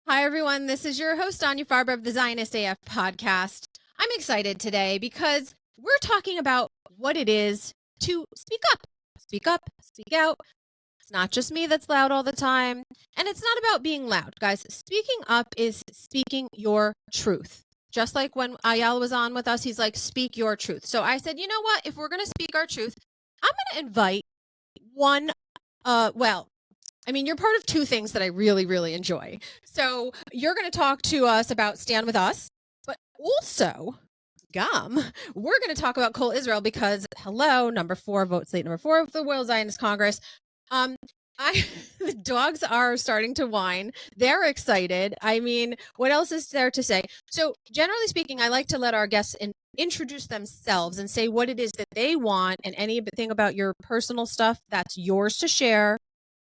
Hi, everyone. This is your host, Anya Farber of the Zionist AF podcast. I'm excited today because we're talking about what it is to speak up, speak out. It's not just me that's loud all the time. And it's not about being loud, guys. Speaking up is speaking your truth. Just like when Ayal was on with us, he's like, speak your truth. So I said, you know what? If we're going to speak our truth, I'm going to invite one, you're part of two things that I really, really enjoy. So you're going to talk to us about Stand With Us, but also, we're going to talk about Kol Israel because, number 4, vote slate number 4 of the World Zionist Congress. The dogs are starting to whine. They're excited. I mean, what else is there to say? So generally speaking, I like to let our guests introduce themselves and say what it is that they want, and anything about your personal stuff, that's yours to share.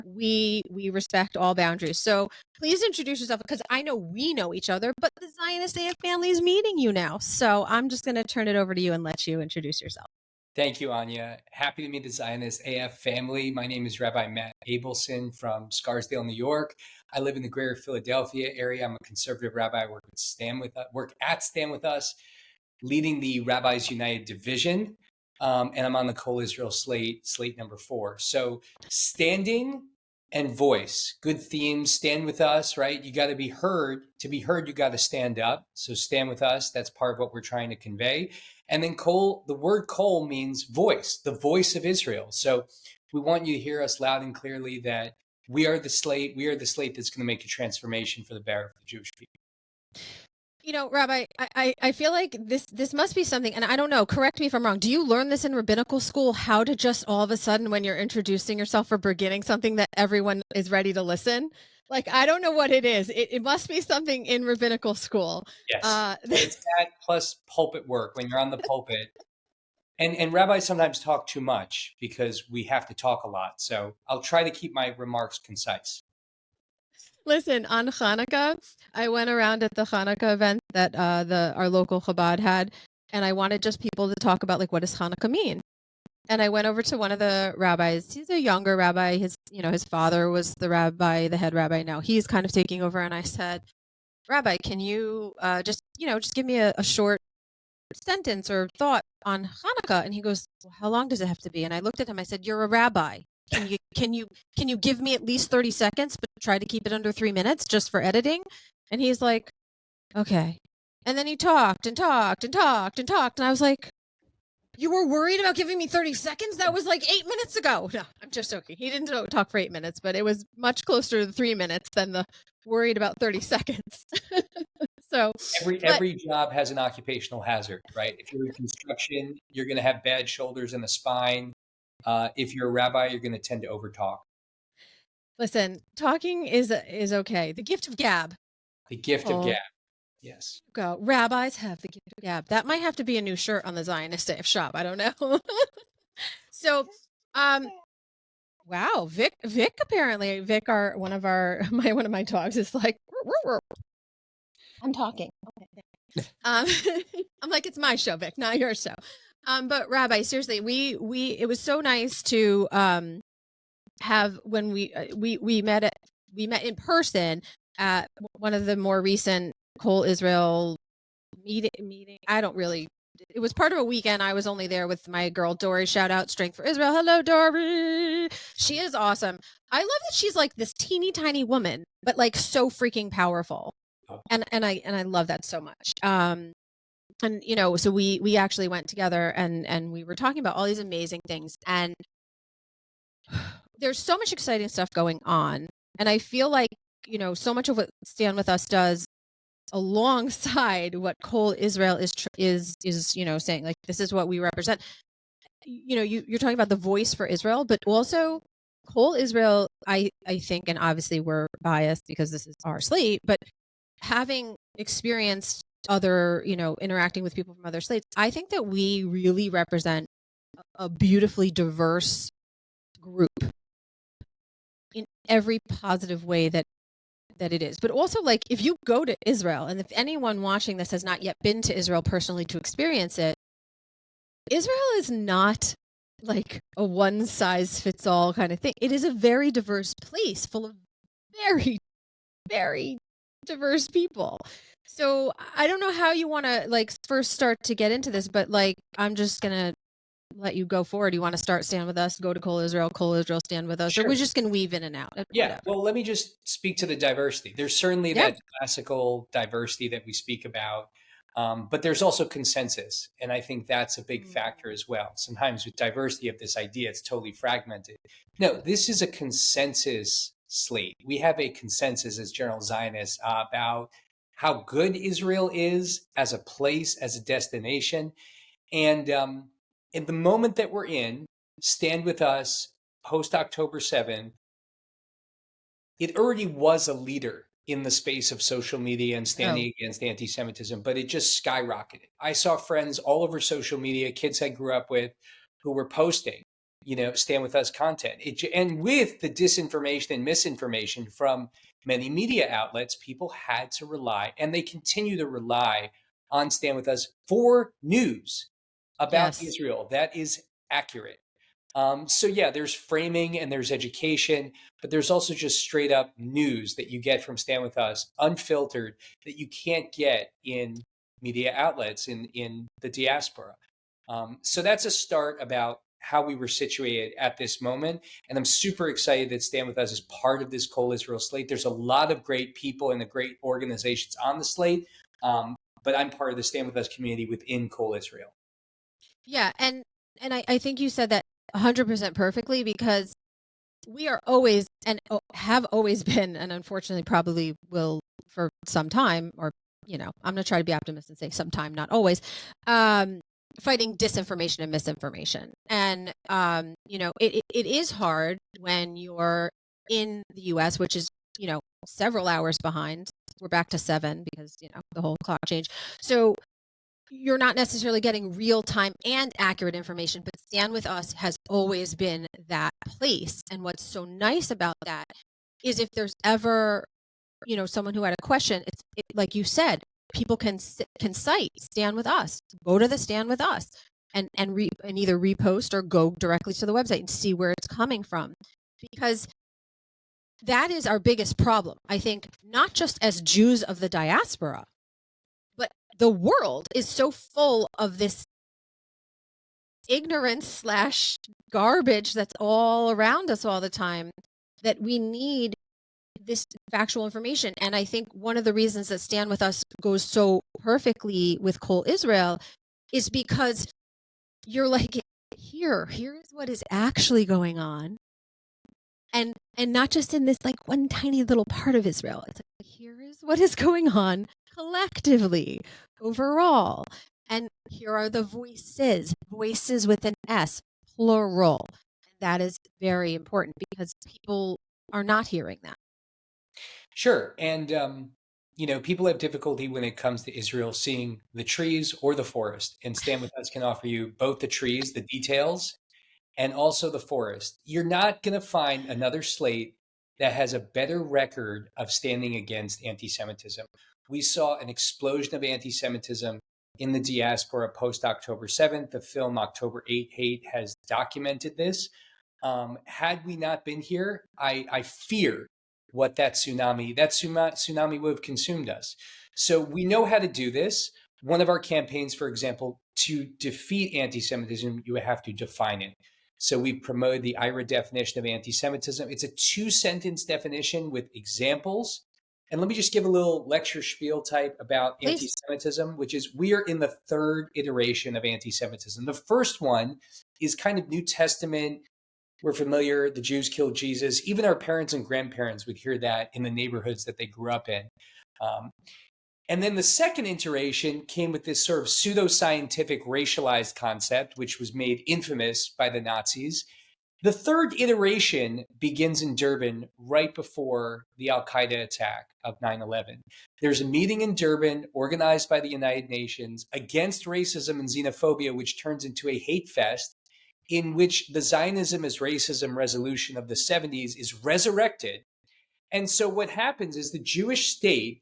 We respect all boundaries. So please introduce yourself, because I know we know each other, but the Zionist AF family is meeting you now. So I'm just going to turn it over to you and let you introduce yourself. Thank you, Anya. Happy to meet the Zionist AF family. My name is Rabbi Matthew Abelson from Scarsdale, New York. I live in the greater Philadelphia area. I'm a conservative rabbi. I work at Stand With Us, leading the Rabbis United division. And I'm on the Kol Israel slate number 4. So standing and voice, good themes. Stand with us, right? You got to be heard. To be heard, you got to stand up. So stand with us. That's part of what we're trying to convey. And then Kol, the word Kol means voice, the voice of Israel. So we want you to hear us loud and clearly that we are the slate. We are the slate that's going to make a transformation for the better of the Jewish people. You know, Rabbi, I feel like this must be something, and I don't know, correct me if I'm wrong. Do you learn this in rabbinical school, how to just all of a sudden, when you're introducing yourself or beginning something, that everyone is ready to listen? Like, I don't know what it is. It must be something in rabbinical school. Yes. It's that plus pulpit work when you're on the pulpit. And rabbis sometimes talk too much because we have to talk a lot. So I'll try to keep my remarks concise. Listen, on Hanukkah, I went around at the Hanukkah event that our local Chabad had, and I wanted just people to talk about, like, what does Hanukkah mean? And I went over to one of the rabbis. He's a younger rabbi. His father was the head rabbi. Now he's kind of taking over. And I said, Rabbi, can you just give me a short sentence or thought on Hanukkah? And he goes, well, how long does it have to be? And I looked at him. I said, you're a rabbi. Can you give me at least 30 seconds, but try to keep it under 3 minutes just for editing? And he's like, okay. And then he talked and talked and talked and talked. And I was like, you were worried about giving me 30 seconds? That was like 8 minutes ago. No, I'm just joking. He didn't talk for 8 minutes, but it was much closer to 3 minutes than the worried about 30 seconds. So every job has an occupational hazard, right? If you're in construction, you're going to have bad shoulders and a spine. If you're a rabbi, you're going to tend to overtalk. Listen, talking is okay. The gift of gab. The gift of gab. Yes. Go. Rabbis have the gift of gab. That might have to be a new shirt on the Zionist AF Shop. I don't know. So, wow, Vic apparently, one of my dogs is like, I'm talking. Okay. I'm like, it's my show, Vic, not your show. But Rabbi, seriously, it was so nice to have, when we met in person at one of the more recent Kol Israel meeting. It was part of a weekend. I was only there with my girl Dory. Shout out Strength for Israel. Hello, Dory. She is awesome. I love that she's like this teeny tiny woman, but like so freaking powerful. And I love that so much. And so we actually went together and we were talking about all these amazing things, and there's so much exciting stuff going on. And I feel like, so much of what Stand With Us does alongside what Kol Israel is saying, like, this is what we represent. You're talking about the voice for Israel, but also Kol Israel, I think, and obviously we're biased because this is our slate, but having experienced other, interacting with people from other slates, I think that we really represent a beautifully diverse group in every positive way that it is. But also, like, if you go to Israel, and if anyone watching this has not yet been to Israel personally to experience it, Israel is not like a one size fits all kind of thing. It is a very diverse place full of very, very diverse people. So I don't know how you want to like first start to get into this, but like I'm just gonna let you go forward. You want to start Stand With Us, go to Kol Israel, Stand With Us, or we're Sure. just gonna weave in and out, Yeah. whatever. Well, let me just speak to the diversity. There's certainly Yeah. that classical diversity that we speak about, but there's also consensus. And I think that's a big factor as well. Sometimes with diversity of this idea, it's totally fragmented. No, this is a consensus slate. We have a consensus as general Zionists about how good Israel is as a place, as a destination. And in the moment that we're in, Stand With Us, post October 7th, it already was a leader in the space of social media and Oh, standing against anti-Semitism, but it just skyrocketed. I saw friends all over social media, kids I grew up with, who were posting, Stand With Us content. And with the disinformation and misinformation from many media outlets, people had to rely, and they continue to rely on Stand With Us for news about yes. Israel that is accurate. So yeah, there's framing and there's education, but there's also just straight up news that you get from Stand With Us, unfiltered, that you can't get in media outlets in the diaspora. So that's a start about how we were situated at this moment. And I'm super excited that Stand With Us is part of this Kol Israel slate. There's a lot of great people and the great organizations on the slate, but I'm part of the Stand With Us community within Kol Israel. Yeah, and I think you said that 100% perfectly because we are always and have always been, and unfortunately probably will for some time, or I'm gonna try to be optimistic and say sometime, not always, fighting disinformation and misinformation. And it is hard when you're in the US, which is several hours behind. We're back to 7 because the whole clock change. So you're not necessarily getting real time and accurate information, but Stand With Us has always been that place. And what's so nice about that is if there's ever, someone who had a question, like you said, people can cite Stand With Us, go to the Stand With Us and either repost or go directly to the website and see where it's coming from. Because that is our biggest problem, I think, not just as Jews of the diaspora, but the world is so full of this ignorance slash garbage that's all around us all the time that we need this factual information. And I think one of the reasons that Stand With Us goes so perfectly with Kol Israel is because you're like, here's what is actually going on. And not just in this like one tiny little part of Israel. It's like, here is what is going on collectively, overall. And here are the voices with an S, plural. That is very important because people are not hearing that. Sure. And, people have difficulty when it comes to Israel seeing the trees or the forest. And Stand With Us can offer you both the trees, the details, and also the forest. You're not going to find another slate that has a better record of standing against anti-Semitism. We saw an explosion of anti-Semitism in the diaspora post October 7th. The film October 8 Hate has documented this. Had we not been here, I fear what that tsunami would have consumed us. So we know how to do this. One of our campaigns, for example, to defeat anti-Semitism, you have to define it. So we promoted the IRA definition of anti-Semitism. It's a 2-sentence definition with examples. And let me just give a little lecture spiel type about Please. anti-Semitism, which is we are in the 3rd iteration of anti-Semitism. The first one is kind of New Testament. We're familiar, the Jews killed Jesus. Even our parents and grandparents would hear that in the neighborhoods that they grew up in. And then the second iteration came with this sort of pseudoscientific racialized concept, which was made infamous by the Nazis. The third iteration begins in Durban right before the Al-Qaeda attack of 9/11. There's a meeting in Durban organized by the United Nations against racism and xenophobia, which turns into a hate fest in which the Zionism as racism resolution of the 70s is resurrected. And so what happens is the Jewish state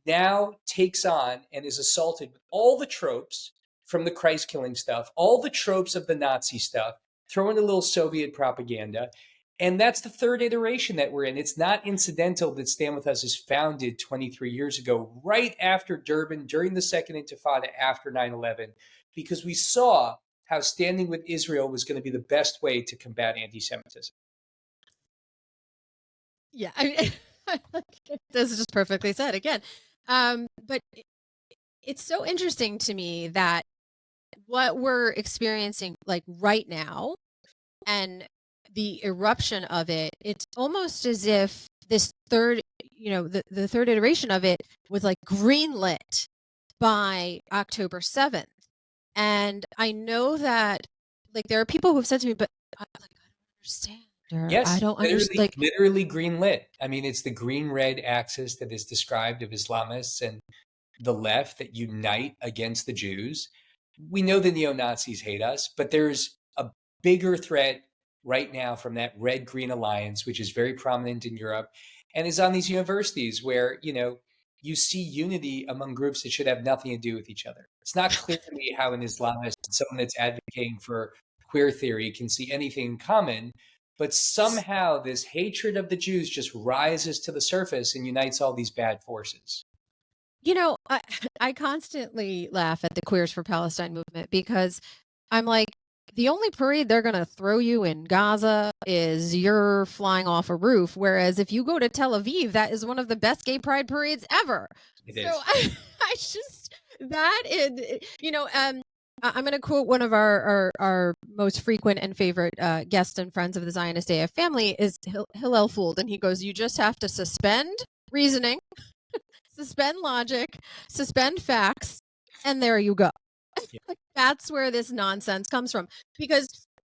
now takes on and is assaulted with all the tropes from the Christ killing stuff, all the tropes of the Nazi stuff, throw in a little Soviet propaganda. And that's the third iteration that we're in. It's not incidental that Stand With Us is founded 23 years ago, right after Durban, during the Second Intifada, after 9/11, because we saw how standing with Israel was going to be the best way to combat anti-Semitism. Yeah, I mean, this is just perfectly said again. But it's so interesting to me that what we're experiencing like right now and the eruption of it, it's almost as if this third, the third iteration of it was like greenlit by October 7th. And I know that like there are people who have said to me, but I don't understand. Or Yes, I don't understand. Like, literally green lit. I mean, it's the green-red axis that is described of Islamists and the left that unite against the Jews. We know the neo-Nazis hate us, but there's a bigger threat right now from that red-green alliance, which is very prominent in Europe and is on these universities where, you see unity among groups that should have nothing to do with each other. It's not clear to me how an Islamist, someone that's advocating for queer theory, can see anything in common, but somehow this hatred of the Jews just rises to the surface and unites all these bad forces. I constantly laugh at the Queers for Palestine movement because I'm like, the only parade they're going to throw you in Gaza is you're flying off a roof. Whereas if you go to Tel Aviv, that is one of the best gay pride parades ever. It So is. I just, that is, I'm going to quote one of our most frequent and favorite guests and friends of the Zionist AF family is Hillel Fuld. And he goes, you just have to suspend reasoning, suspend logic, suspend facts, and there you go. Yeah. That's where this nonsense comes from, because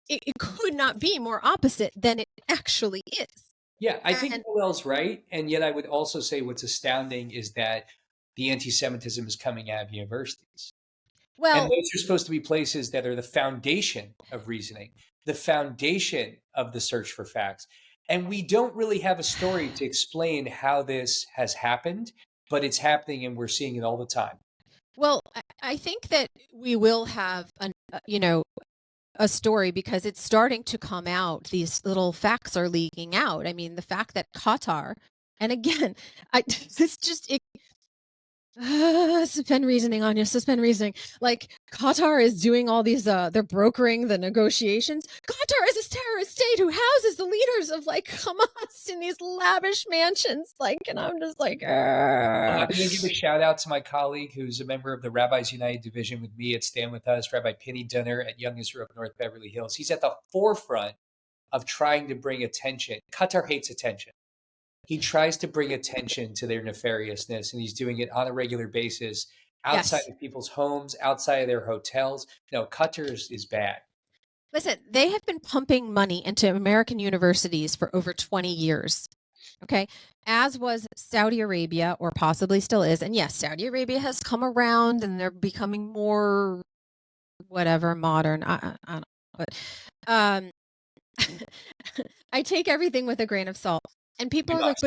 it could not be more opposite than it actually is. Yeah, I think Hillel's right. And yet I would also say what's astounding is that the anti-Semitism is coming out of universities. Well, and those are supposed to be places that are the foundation of reasoning, the foundation of the search for facts. And we don't really have a story to explain how this has happened, but it's happening and we're seeing it all the time. Well, I think that we will have a story because it's starting to come out. These little facts are leaking out. I mean, the fact that Qatar, and again, suspend reasoning, Anya, suspend reasoning. Like Qatar is doing all these, they're brokering the negotiations. Qatar is a terrorist state who houses the leaders of like Hamas in these lavish mansions. Like, and I'm just like, I'm going to give a shout out to my colleague who's a member of the Rabbis United Division with me at Stand With Us, Rabbi Penny Dunner at Young Israel of North Beverly Hills. He's at the forefront of trying to bring attention. Qatar hates attention. He tries to bring attention to their nefariousness, and he's doing it on a regular basis outside of people's homes, outside of their hotels. No, Qatar is bad. Listen, they have been pumping money into American universities for over 20 years. Okay. As was Saudi Arabia, or possibly still is. And yes, Saudi Arabia has come around and they're becoming more whatever modern. I don't know. But I take everything with a grain of salt. And people are like,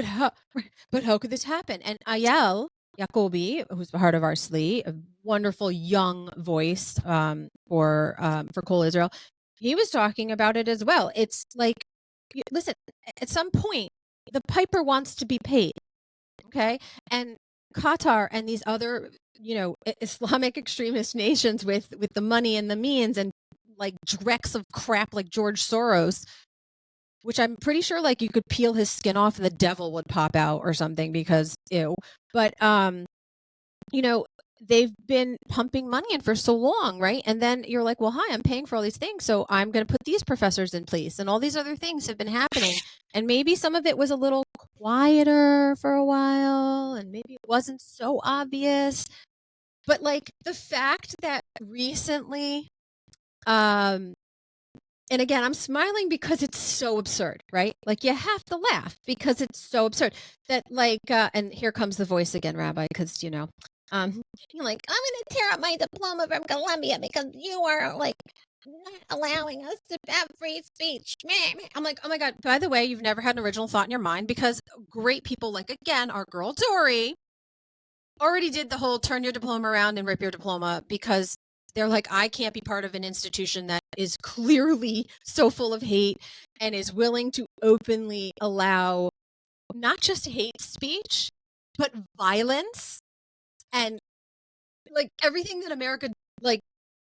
but how could this happen? And Ayel Yacobi, who's part of our slate, a wonderful young voice for Kol Israel, he was talking about it as well. It's like, listen, at some point, the piper wants to be paid, okay? And Qatar and these other, Islamic extremist nations with the money and the means and like drecks of crap like George Soros, which I'm pretty sure like you could peel his skin off and the devil would pop out or something because ew. But they've been pumping money in for so long, right? And then you're like, well, hi, I'm paying for all these things, so I'm going to put these professors in place, and all these other things have been happening. And maybe some of it was a little quieter for a while, and maybe it wasn't so obvious. But like the fact that recently, and again, I'm smiling because it's so absurd, right? Like you have to laugh because it's so absurd that like, and here comes the voice again, Rabbi, because you're like, I'm going to tear up my diploma from Columbia because you are like not allowing us to have free speech. I'm like, oh my God, by the way, you've never had an original thought in your mind, because great people like, again, our girl Dory already did the whole turn your diploma around and rip your diploma, because they're like, I can't be part of an institution that is clearly so full of hate and is willing to openly allow not just hate speech, but violence and like everything that America like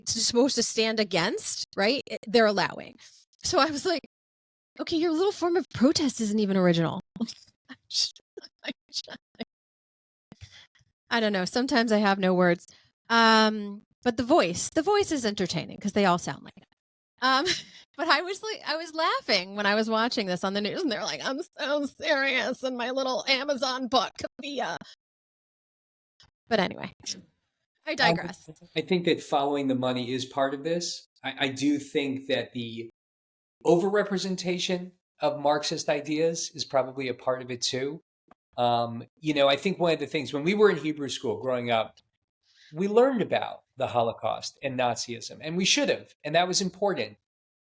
is supposed to stand against, right? They're allowing. So I was like, okay, your little form of protest isn't even original. I don't know. Sometimes I have no words. But the voice is entertaining because they all sound like it. But I was laughing when I was watching this on the news, and they're like, I'm so serious in my little Amazon book via. But anyway, I digress. I think that following the money is part of this. I do think that the overrepresentation of Marxist ideas is probably a part of it too. I think one of the things when we were in Hebrew school growing up, we learned about the Holocaust and Nazism, and we should have, and that was important.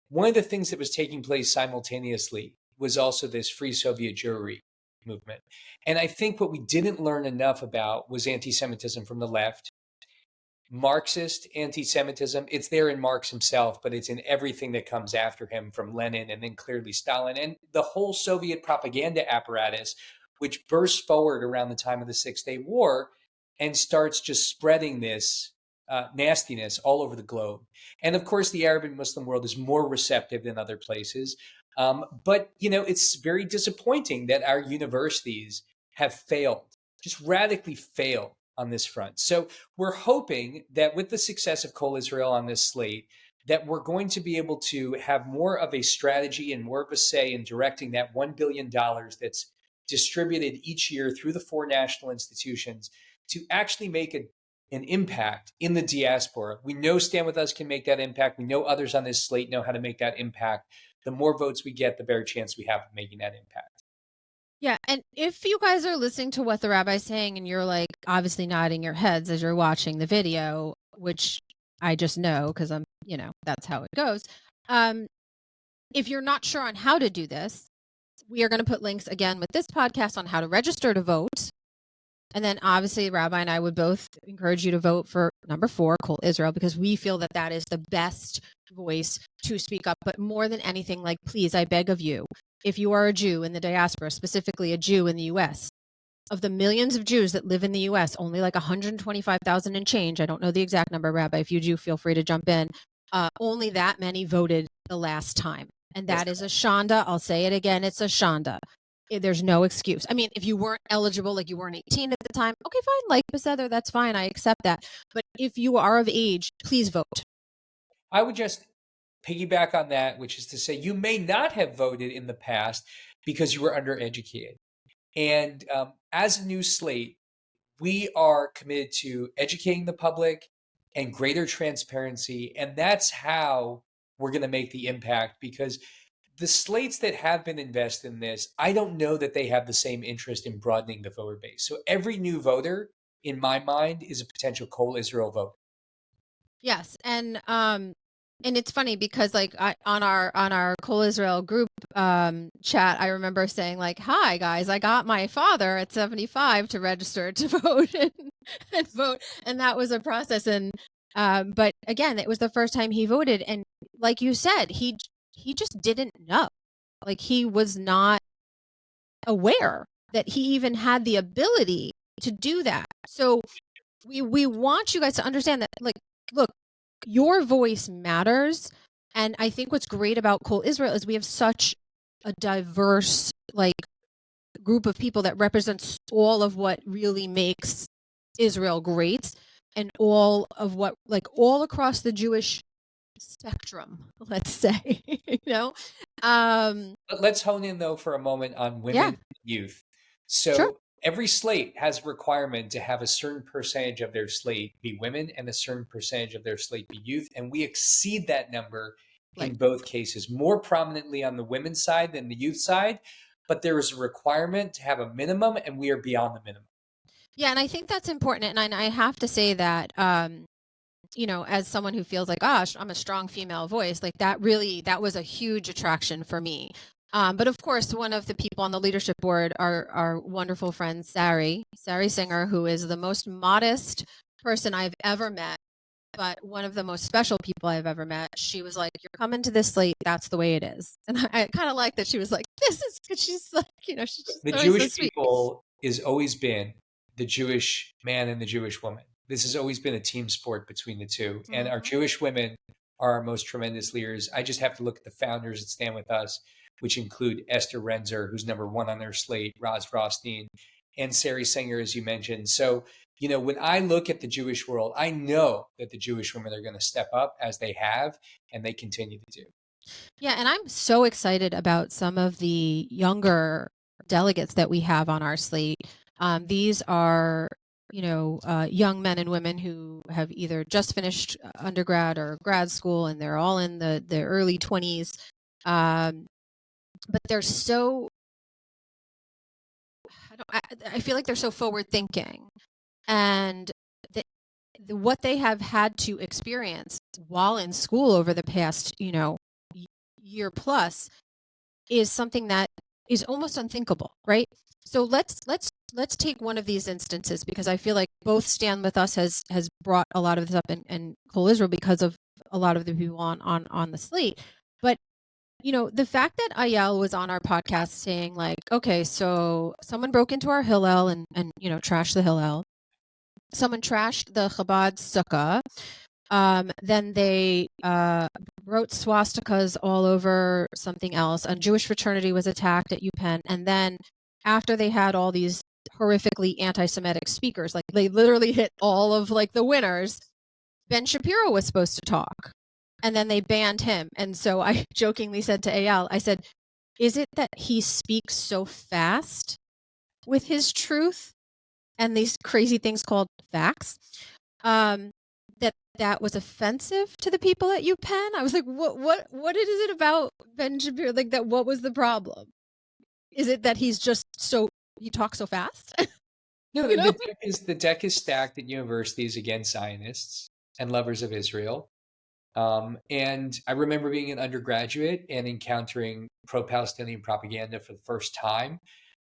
One of the things that was taking place simultaneously was also this Free Soviet Jewry movement. And I think what we didn't learn enough about was anti-Semitism from the left, Marxist anti-Semitism. It's there in Marx himself, but it's in everything that comes after him, from Lenin and then clearly Stalin, and the whole Soviet propaganda apparatus, which bursts forward around the time of the Six-Day War and starts just spreading this nastiness all over the globe. And of course, the Arab and Muslim world is more receptive than other places. But it's very disappointing that our universities have failed, just radically failed on this front. So we're hoping that with the success of Kol Israel on this slate, that we're going to be able to have more of a strategy and more of a say in directing that $1 billion that's distributed each year through the 4 national institutions to actually make an impact in the diaspora. We know Stand With Us can make that impact. We know others on this slate know how to make that impact. The more votes we get, the better chance we have of making that impact. Yeah, and if you guys are listening to what the rabbi's saying and you're like obviously nodding your heads as you're watching the video, which I just know because I'm, that's how it goes. If you're not sure on how to do this, we are going to put links again with this podcast on how to register to vote. And then obviously Rabbi and I would both encourage you to vote for number 4, Kol Israel, because we feel that that is the best voice to speak up. But more than anything, like, please, I beg of you, if you are a Jew in the diaspora, specifically a Jew in the U.S., of the millions of Jews that live in the U.S., only like 125,000 and change, I don't know the exact number, Rabbi, if you do, feel free to jump in, only that many voted the last time. And that is a shanda. I'll say it again. It's a shanda. There's no excuse. I mean, if you weren't eligible, like you weren't 18 at the time, okay, fine. Like Beseder, that's fine. I accept that. But if you are of age, please vote. I would just piggyback on that, which is to say you may not have voted in the past because you were undereducated. And as a new slate, we are committed to educating the public and greater transparency. And that's how we're going to make the impact, because the slates that have been invested in this, I don't know that they have the same interest in broadening the voter base. So every new voter, in my mind, is a potential Kol Israel vote. Yes, and it's funny because like on our Kol Israel group chat, I remember saying like, "Hi guys, I got my father at 75 to register to vote and vote," and that was a process. And but again, it was the first time he voted, and like you said, he just didn't know. Like he was not aware that he even had the ability to do that. So we want you guys to understand that, like, look, your voice matters. And I think what's great about Kol Israel is we have such a diverse, like, group of people that represents all of what really makes Israel great, and all of what, like, all across the Jewish spectrum, let's say, But let's hone in though for a moment on women and youth. So Sure. every slate has a requirement to have a certain percentage of their slate be women and a certain percentage of their slate be youth. And we exceed that number in both cases, more prominently on the women's side than the youth side. But there is a requirement to have a minimum, and we are beyond the minimum. Yeah, and I think that's important. And I have to say that, as someone who feels like, gosh, I'm a strong female voice, like that was a huge attraction for me. But of course, one of the people on the leadership board, our wonderful friend, Sari Singer, who is the most modest person I've ever met. but one of the most special people I've ever met, she was like, "You're coming to this slate. That's the way it is." And I kind of like that she was like, "This is," because she's like, she's just The always so Jewish sweet. people has always been the Jewish man and the Jewish woman. This has always been a team sport between the two. And our Jewish women are our most tremendous leaders. I just have to look at the founders that stand with us, which include Esther Renzer, who's #1 on their slate, Roz Rothstein, and Sari Singer, as you mentioned. So, when I look at the Jewish world, I know that the Jewish women are going to step up as they have, and they continue to do. Yeah, and I'm so excited about some of the younger delegates that we have on our slate. These are, young men and women who have either just finished undergrad or grad school, and they're all in the early 20s. But they're so, I feel like they're so forward thinking, and what they have had to experience while in school over the past, year plus is something that is almost unthinkable, right? So let's take one of these instances, because I feel like both Stand With Us has brought a lot of this up, and Kol Israel, because of a lot of the people on the slate. But the fact that Ayel was on our podcast saying like, okay, so someone broke into our Hillel and trashed the Hillel. Someone trashed the Chabad sukkah. Then they wrote swastikas all over something else. A Jewish fraternity was attacked at UPenn. And then after they had all these horrifically anti-Semitic speakers, like they literally hit all of like the winners, Ben Shapiro was supposed to talk. And then they banned him. And so I jokingly said to Ayel, I said, is it that he speaks so fast with his truth and these crazy things called facts, that was offensive to the people at UPenn? I was like, what is it about Ben Shapiro? Like that, what was the problem? Is it that he talks so fast? No, the deck is stacked at universities against Zionists and lovers of Israel. And I remember being an undergraduate and encountering pro-Palestinian propaganda for the first time.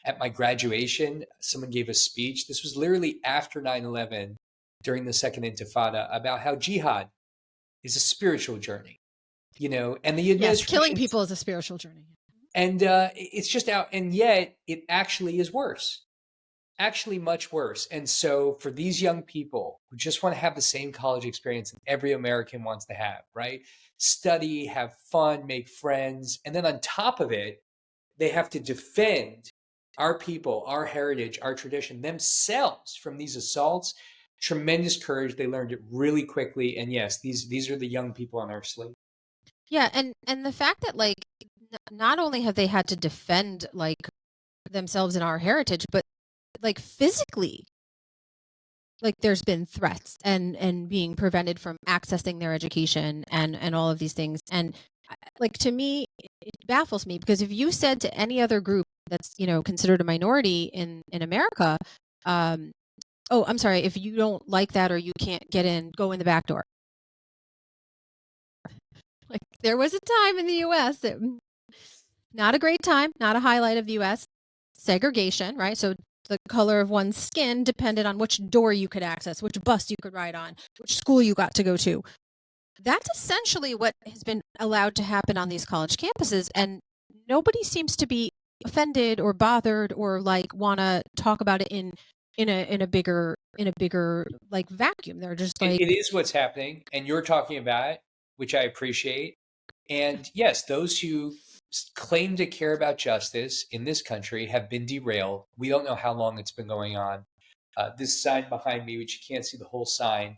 At my graduation, someone gave a speech. This was literally after 9/11, during the Second Intifada, about how jihad is a spiritual journey, and the administration... Yes, killing people is a spiritual journey. And it's just out, and yet it actually is worse. Actually much worse. And so for these young people who just want to have the same college experience that every American wants to have, right? Study, have fun, make friends. And then on top of it, they have to defend our people, our heritage, our tradition themselves from these assaults. Tremendous courage. They learned it really quickly. And yes, these are the young people on our slate. Yeah. And the fact that like, not only have they had to defend like themselves and our heritage, but like physically, like there's been threats and being prevented from accessing their education and all of these things. And like, to me, it baffles me, because if you said to any other group that's, considered a minority in America, oh, I'm sorry, if you don't like that or you can't get in, go in the back door. Like there was a time in the US that, not a great time, not a highlight of the US, segregation, right? So the color of one's skin depended on which door you could access, which bus you could ride on, which school you got to go to. That's essentially what has been allowed to happen on these college campuses, and nobody seems to be offended or bothered or like want to talk about it in a bigger like vacuum. They're just like, it is what's happening, and you're talking about it, which I appreciate. And yes, those who claim to care about justice in this country have been derailed. We don't know how long it's been going on. This sign behind me, which you can't see the whole sign,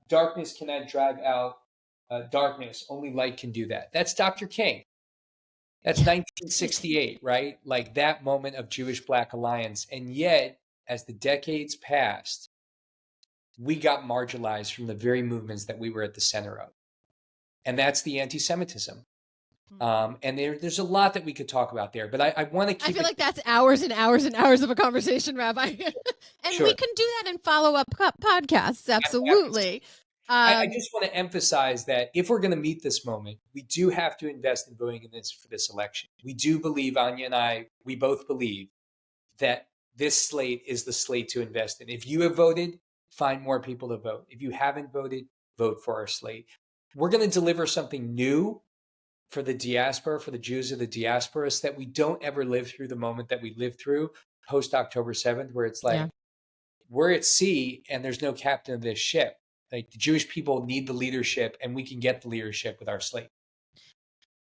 darkness cannot drive out darkness, only light can do that. That's Dr. King. That's 1968, right? Like that moment of Jewish-Black alliance. And yet, as the decades passed, we got marginalized from the very movements that we were at the center of. And that's the anti-Semitism. And there's a lot that we could talk about there, but I want to keep... I feel like that's hours and hours and hours of a conversation, Rabbi. And Sure. We can do that in follow-up podcasts. Absolutely. I just want to emphasize that if we're going to meet this moment, we do have to invest in voting for this election. We do believe, Anya and I, we both believe that this slate is the slate to invest in. If you have voted, find more people to vote. If you haven't voted, vote for our slate. We're going to deliver something new for the diaspora, for the Jews of the diaspora, so that we don't ever live through the moment that we lived through post October 7th, where it's like, Yeah. we're at sea and there's no captain of this ship. Like, the Jewish people need the leadership, and we can get the leadership with our slate.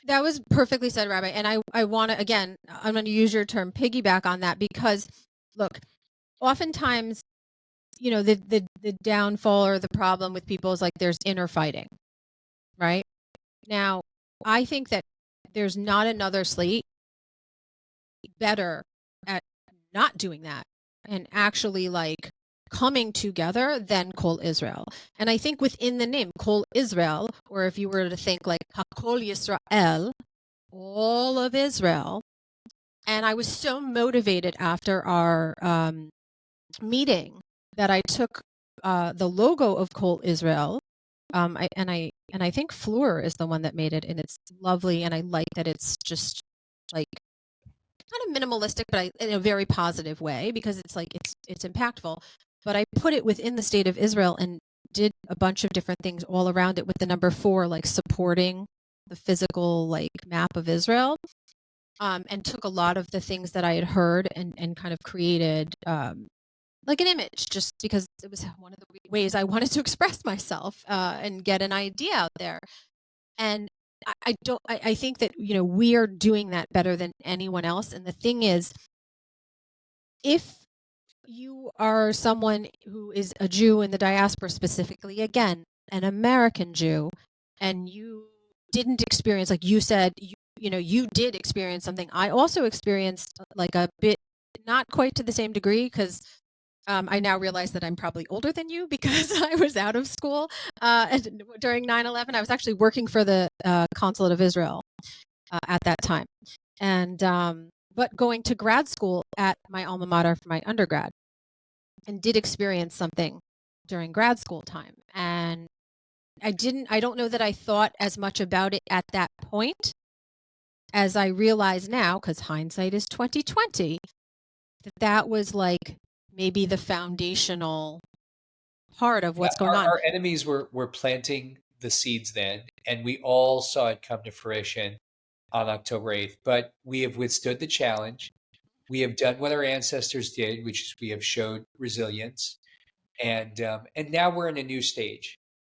That was perfectly said, Rabbi. And I want to, again, I'm going to use your term piggyback on that because, look, oftentimes, the downfall or the problem with people is like there's inner fighting, right? Now, I think that there's not another slate better at not doing that and actually like coming together than Kol Israel. And I think within the name Kol Israel, or if you were to think like Kol Israel, all of Israel. And I was so motivated after our meeting that I took the logo of Kol Israel. I think Fleur is the one that made it, and it's lovely. And I like that it's just like kind of minimalistic, but in a very positive way, because it's like it's impactful. But I put it within the state of Israel and did a bunch of different things all around it with the number 4, like supporting the physical like map of Israel. And took a lot of the things that I had heard and kind of created like an image, just because it was one of the ways I wanted to express myself and get an idea out there. And I think that, we are doing that better than anyone else. And the thing is, if you are someone who is a Jew in the diaspora, specifically, again, an American Jew, and you didn't experience, like you said, you did experience something. I also experienced like a bit, not quite to the same degree, because I now realize that I'm probably older than you because I was out of school during 9/11. I was actually working for the Consulate of Israel at that time. And but going to grad school at my alma mater for my undergrad, and did experience something during grad school time. And I don't know that I thought as much about it at that point as I realize now, because hindsight is 2020, that was like maybe the foundational part of what's going on. Our enemies were planting the seeds then, and we all saw it come to fruition on October 8th. But we have withstood the challenge. We have done what our ancestors did, which is we have showed resilience. And now we're in a new stage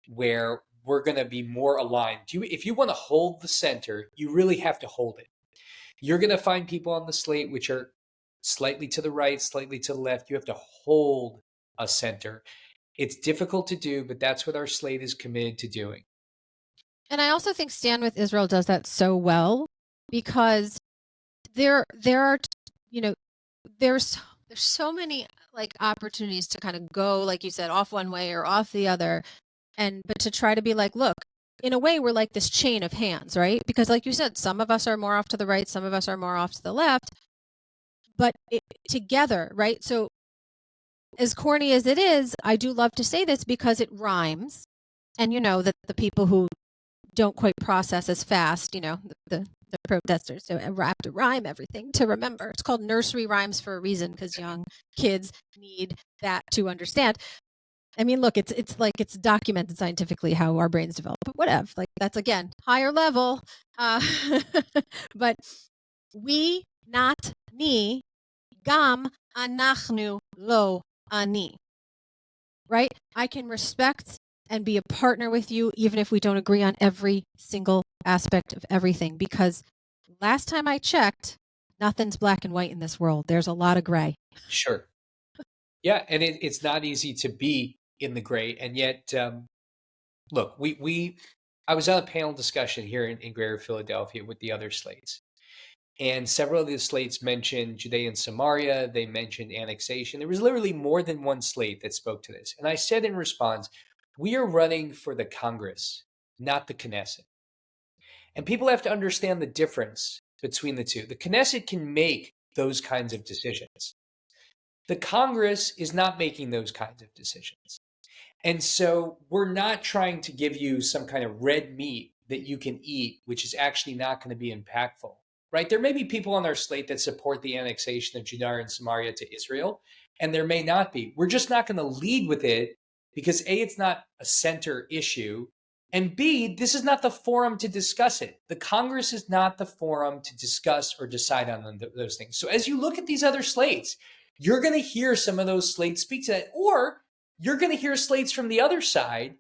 where we're going to be more aligned. If you want to hold the center, you really have to hold it. You're going to find people on the slate which are slightly to the right, slightly to the left. You have to hold a center. It's difficult to do, but that's what our slate is committed to doing. And I also think Stand With Israel does that so well, because there are, there's so many like opportunities to kind of go, like you said, off one way or off the other. But to try to be like, look, in a way, we're like this chain of hands, right? Because like you said, some of us are more off to the right, some of us are more off to the left, but together, right? So as corny as it is, I do love to say this because it rhymes. And that the people who don't quite process as fast, the protesters, so I have to rhyme everything to remember. It's called nursery rhymes for a reason, because young kids need that to understand. I mean, look, it's like it's documented scientifically how our brains develop, but whatever. Like, that's again higher level. But we, not me, gam anachnu lo ani. Right? I can respect and be a partner with you even if we don't agree on every single aspect of everything, because last time I checked, nothing's black and white in this world. There's a lot of gray. Sure. Yeah, and it's not easy to be in the gray, and yet, look, I was on a panel discussion here in Greater Philadelphia with the other slates, and several of the slates mentioned Judea and Samaria. They mentioned annexation. There was literally more than one slate that spoke to this, and I said in response, we are running for the Congress, not the Knesset. And people have to understand the difference between the two. The Knesset can make those kinds of decisions. The Congress is not making those kinds of decisions. And so we're not trying to give you some kind of red meat that you can eat, which is actually not going to be impactful, right? There may be people on our slate that support the annexation of Judea and Samaria to Israel, and there may not be. We're just not going to lead with it because A, it's not a center issue, and B, this is not the forum to discuss it. The Congress is not the forum to discuss or decide on those things. So as you look at these other slates, you're going to hear some of those slates speak to that, or you're going to hear slates from the other side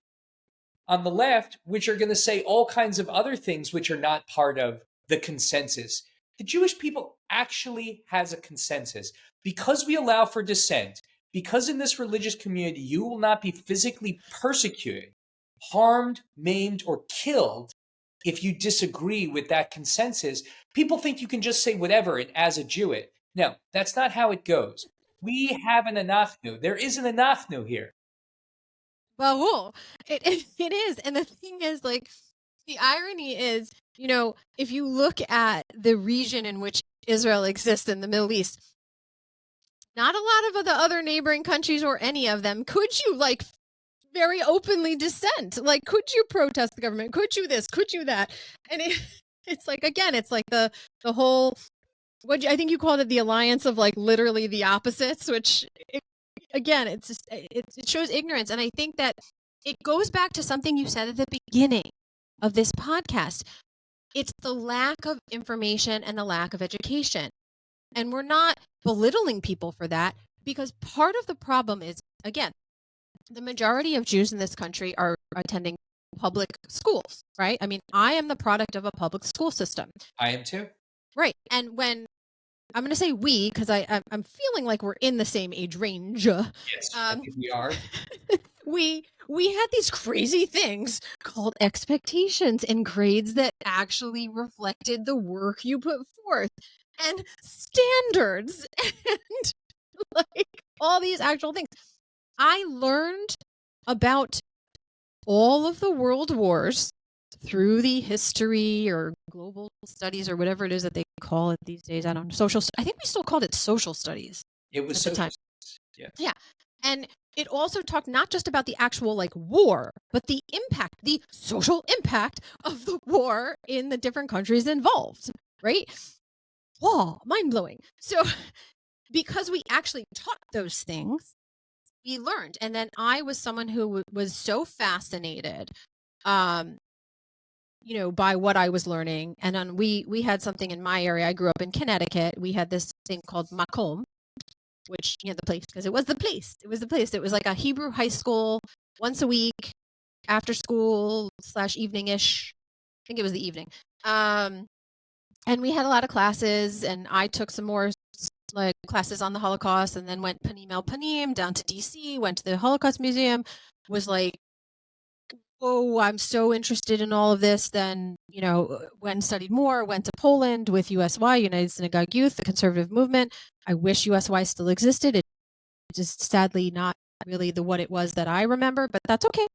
on the left, which are going to say all kinds of other things which are not part of the consensus. The Jewish people actually has a consensus. Because we allow for dissent, because in this religious community you will not be physically persecuted, harmed, maimed, or killed if you disagree with that consensus, people think you can just say whatever and as a Jew it. No, that's not how it goes. We have an anachnu. There is an anachnu here. Well, it is. And the thing is, like, the irony is, if you look at the region in which Israel exists in the Middle East, not a lot of the other neighboring countries or any of them could you, very openly dissent. Like, could you protest the government? Could you this? Could you that? And it's like, again, it's like the whole, I think you called it the alliance of, literally the opposites, which again, it's just, it shows ignorance. And I think that it goes back to something you said at the beginning of this podcast. It's the lack of information and the lack of education. And we're not belittling people for that, because part of the problem is, again, the majority of Jews in this country are attending public schools, right? I mean, I am the product of a public school system. I am too. Right. And when I'm going to say we, because I'm feeling like we're in the same age range. Yes, I think we are. we had these crazy things called expectations and grades that actually reflected the work you put forth, and standards, and all these actual things. I learned about all of the world wars through the history or global studies or whatever it is that they call it these days. I don't know. I think we still called it social studies. It was at the time. Yes. Yeah. And it also talked not just about the actual war, but the impact, the social impact of the war in the different countries involved, right? Wow, mind blowing. So because we actually taught those things, we learned. And then I was someone who was so fascinated, by what I was learning. And then we had something in my area. I grew up in Connecticut. We had this thing called makom, which, the place, because it was the place. It was the place. It was like a Hebrew high school once a week, after school / evening-ish. I think it was the evening. And we had a lot of classes, and I took some more classes on the Holocaust, and then went panim el panim down to DC, went to the Holocaust Museum, was like, oh, I'm so interested in all of this. Then, went and studied more, went to Poland with USY, United Synagogue Youth, the conservative movement. I wish USY still existed. It's just sadly not really what it was that I remember, but that's okay,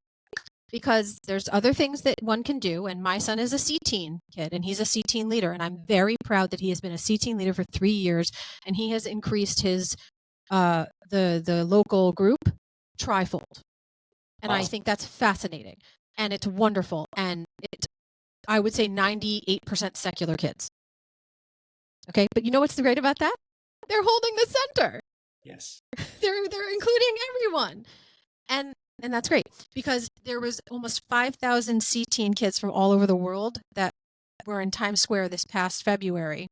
because there's other things that one can do. And my son is a C-teen kid, and he's a C-teen leader. And I'm very proud that he has been a C-teen leader for 3 years. And he has increased his, the local group trifold. And awesome. I think that's fascinating, and it's wonderful. And I would say 98% secular kids. Okay. But you know what's great about that? They're holding the center. Yes. They're including everyone. And that's great, because there was almost 5,000 C-teen kids from all over the world that were in Times Square this past February.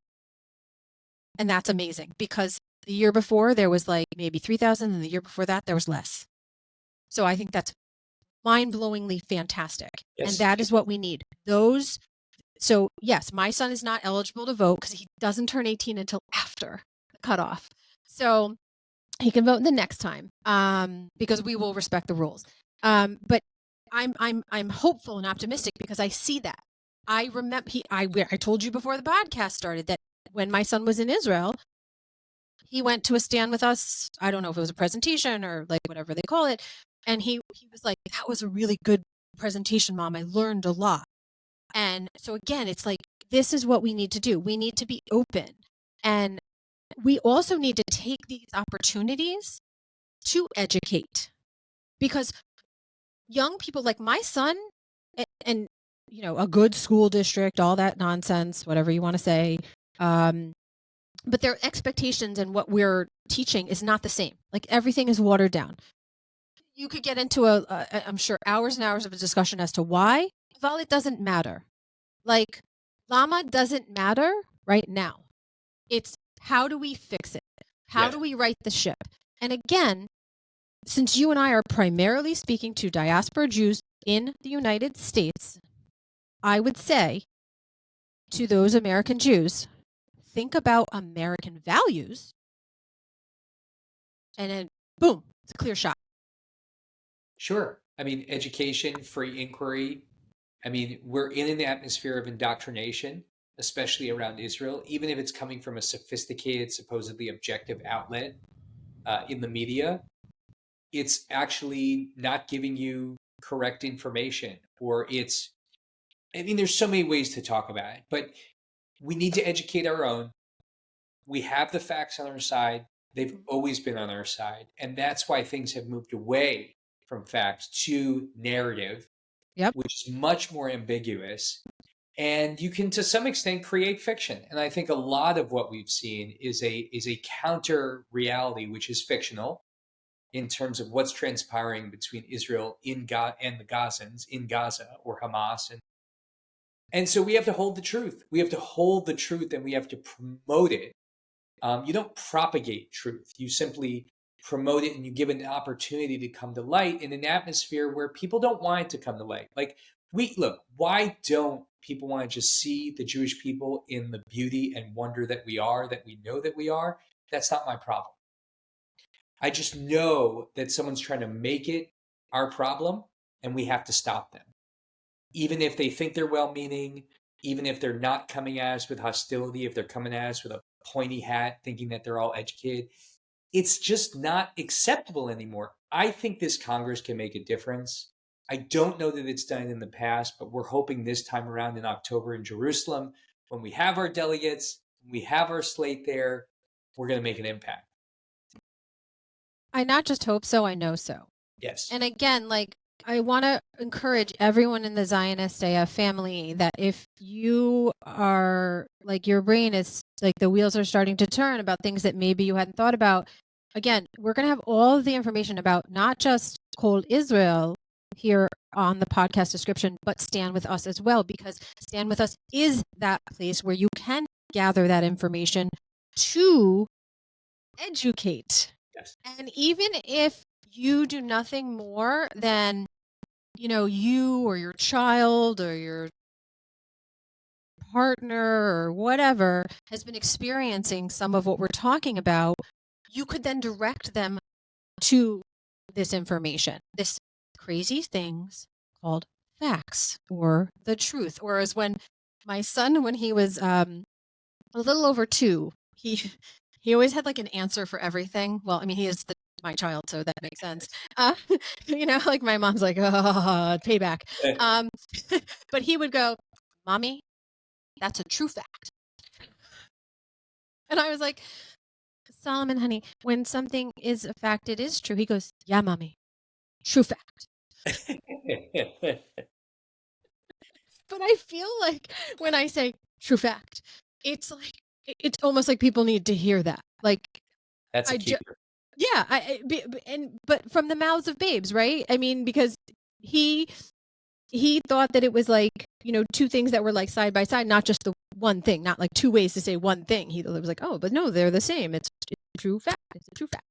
And that's amazing, because the year before there was maybe 3,000, and the year before that there was less. So I think that's mind-blowingly fantastic. Yes. And that is what we need. So yes, my son is not eligible to vote because he doesn't turn 18 until after the cutoff. So he can vote the next time, because we will respect the rules. But I'm hopeful and optimistic, because I see that. I remember I told you before the podcast started that when my son was in Israel, he went to a stand with us. I don't know if it was a presentation or whatever they call it. And he was like, that was a really good presentation, Mom. I learned a lot. And so again, it's this is what we need to do. We need to be open. And we also need to take these opportunities to educate, because young people like my son, and a good school district, all that nonsense, whatever you want to say, but their expectations and what we're teaching is not the same. Everything is watered down. you could get into I'm sure, hours and hours of a discussion as to why. Well, it doesn't matter. Like, Lama doesn't matter right now. It's how do we fix it? How Yes. do we right the ship? And again, since you and I are primarily speaking to diaspora Jews in the United States, I would say to those American Jews, think about American values, and then boom, it's a clear shot. Sure. I mean, education, free inquiry. I mean, we're in an atmosphere of indoctrination, especially around Israel, even if it's coming from a sophisticated, supposedly objective outlet in the media. It's actually not giving you correct information, or I mean, there's so many ways to talk about it, but we need to educate our own. We have the facts on our side. They've always been on our side. And that's why things have moved away from facts to narrative, Yep. which is much more ambiguous. And you can, to some extent, create fiction. And I think a lot of what we've seen is a counter reality, which is fictional in terms of what's transpiring between Israel and the Gazans in Gaza, or Hamas. And so we have to hold the truth. We have to hold the truth, and we have to promote it. You don't propagate truth. You simply promote it, and you give it an opportunity to come to light in an atmosphere where people don't want it to come to light. Like, why don't people want to just see the Jewish people in the beauty and wonder that we know that we are? That's not my problem. I just know that someone's trying to make it our problem, and we have to stop them. Even if they think they're well-meaning, even if they're not coming at us with hostility, if they're coming at us with a pointy hat, thinking that they're all educated, it's just not acceptable anymore. I think this Congress can make a difference. I don't know that it's done in the past, but we're hoping this time around in October in Jerusalem, when we have our delegates, when we have our slate there, we're going to make an impact. I not just hope so, I know so. Yes. And again, like, I want to encourage everyone in the Zionist AF family that if you are, like, your brain is, like, the wheels are starting to turn about things that maybe you hadn't thought about, again, we're going to have all of the information about not just Kol Israel here on the podcast description, but Stand With Us as well, because Stand With Us is that place where you can gather that information to educate. Yes. And even if you do nothing more than, you or your child or your partner or whatever has been experiencing some of what we're talking about, you could then direct them to this information, this crazy things called facts or the truth. Or as when my son, when he was a little over 2, he always had like an answer for everything. Well, I mean, he is my child, so that makes sense. Like my mom's like, oh, payback. But he would go, Mommy, that's a true fact. And I was like, Solomon, honey, when something is a fact, it is true. He goes, yeah, Mommy, true fact. But I feel like when I say true fact, it's almost like people need to hear that. Like, That's a keeper. Yeah, but from the mouths of babes, right? I mean, because he thought that it was like, 2 things that were like side by side, not just the one thing, not like 2 ways to say one thing. He was like, oh, but no, they're the same. It's a true fact. It's a true fact.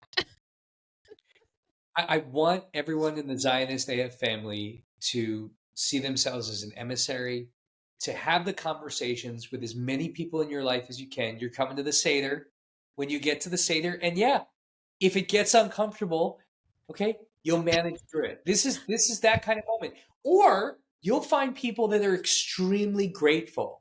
I want everyone in the Zionist AF family to see themselves as an emissary, to have the conversations with as many people in your life as you can. You're coming to the Seder. When you get to the Seder, and yeah, if it gets uncomfortable, okay, you'll manage through it. This is that kind of moment. Or you'll find people that are extremely grateful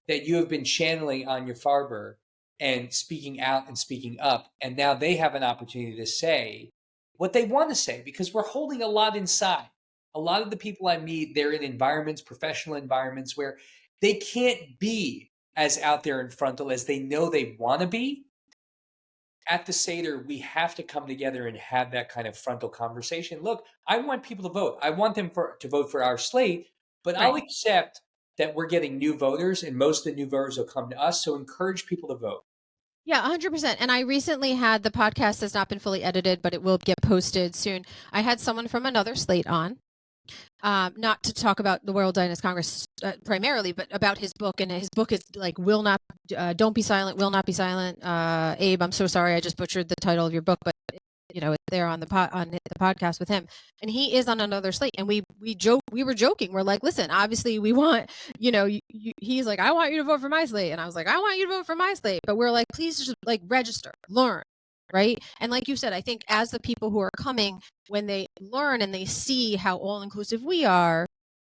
that you have been channeling on your Farber and speaking out and speaking up, and now they have an opportunity to say what they want to say, because we're holding a lot inside. A lot of the people I meet, they're in environments, professional environments, where they can't be as out there in frontal as they know they want to be. At the Seder, we have to come together and have that kind of frontal conversation. Look, I want people to vote. I want them to vote for our slate, but Right. I'll accept that we're getting new voters, and most of the new voters will come to us. So encourage people to vote. Yeah, 100%. And I recently had the podcast has not been fully edited, but it will get posted soon. I had someone from another slate on, not to talk about the World Zionist Congress primarily, but about his book. And his book is like, Don't Be Silent, Will Not Be Silent. Abe, I'm so sorry. I just butchered the title of your book, but it's there on the podcast with him, and he is on another slate. And we were joking. We're like, listen, obviously we want, he's like, I want you to vote for my slate, and I was like, I want you to vote for my slate. But we're like, please just like register, learn, right? And like you said, I think as the people who are coming, when they learn and they see how all inclusive we are,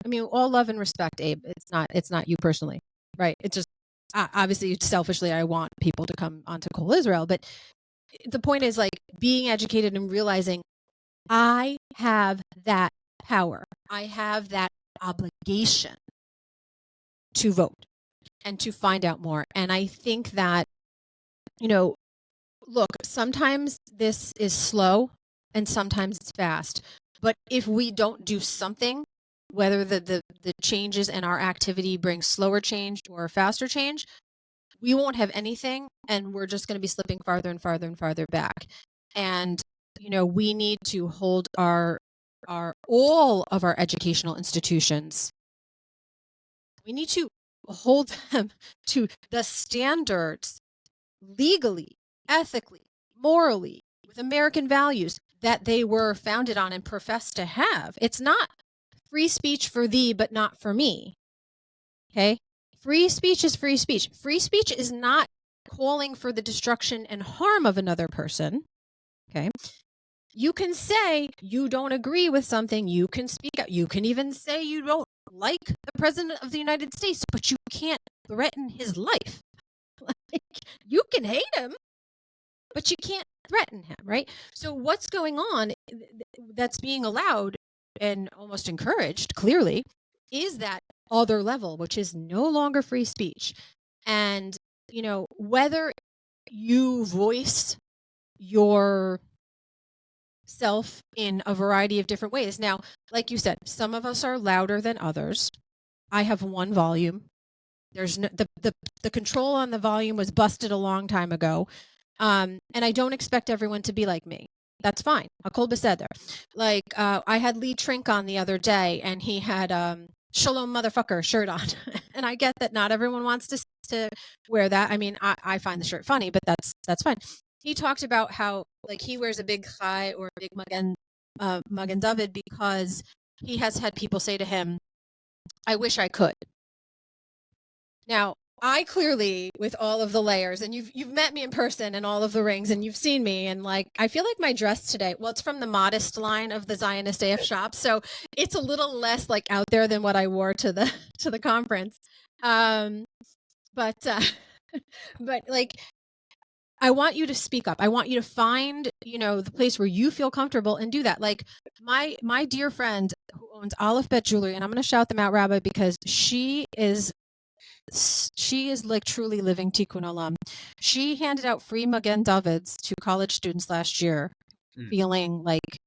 I mean, all love and respect, Abe. It's not you personally, right? It's just obviously selfishly, I want people to come onto Kol Israel, but the point is like being educated and realizing I have that power. I have that obligation to vote and to find out more. And I think that, look, sometimes this is slow and sometimes it's fast. But if we don't do something, whether the changes in our activity bring slower change or faster change, we won't have anything, and we're just going to be slipping farther and farther and farther back. And we need to hold our all of our educational institutions. We need to hold them to the standards legally, ethically, morally, with American values that they were founded on and profess to have. It's not free speech for thee, but not for me. Okay? Free speech is free speech. Free speech is not calling for the destruction and harm of another person. Okay? You can say you don't agree with something. You can speak out. You can even say you don't like the president of the United States, but you can't threaten his life. Like, you can hate him, but you can't threaten him, right? So what's going on that's being allowed and almost encouraged, clearly, is that other level, which is no longer free speech. And, whether you voice your self in a variety of different ways. Now, like you said, some of us are louder than others. I have one volume. There's no, the control on the volume was busted a long time ago. And I don't expect everyone to be like me. That's fine. Hakol beseder. Like, I had Lee Trink on the other day, and he had Shalom motherfucker shirt on. And I get that not everyone wants to wear that. I mean, I find the shirt funny, but that's fine. He talked about how like he wears a big chai or a big Magen David because he has had people say to him, I wish I could. Now, I clearly, with all of the layers, and you've met me in person and all of the rings, and you've seen me, and like I feel like my dress today, well, it's from the Modest line of the Zionist AF Shop, so it's a little less like out there than what I wore to the conference. But like, I want you to speak up. I want you to find, the place where you feel comfortable and do that. Like my dear friend who owns Aleph Bet Jewelry, and I'm going to shout them out, Rabbi, because she is like truly living Tikkun Olam. She handed out free Magen Davids to college students last year, feeling like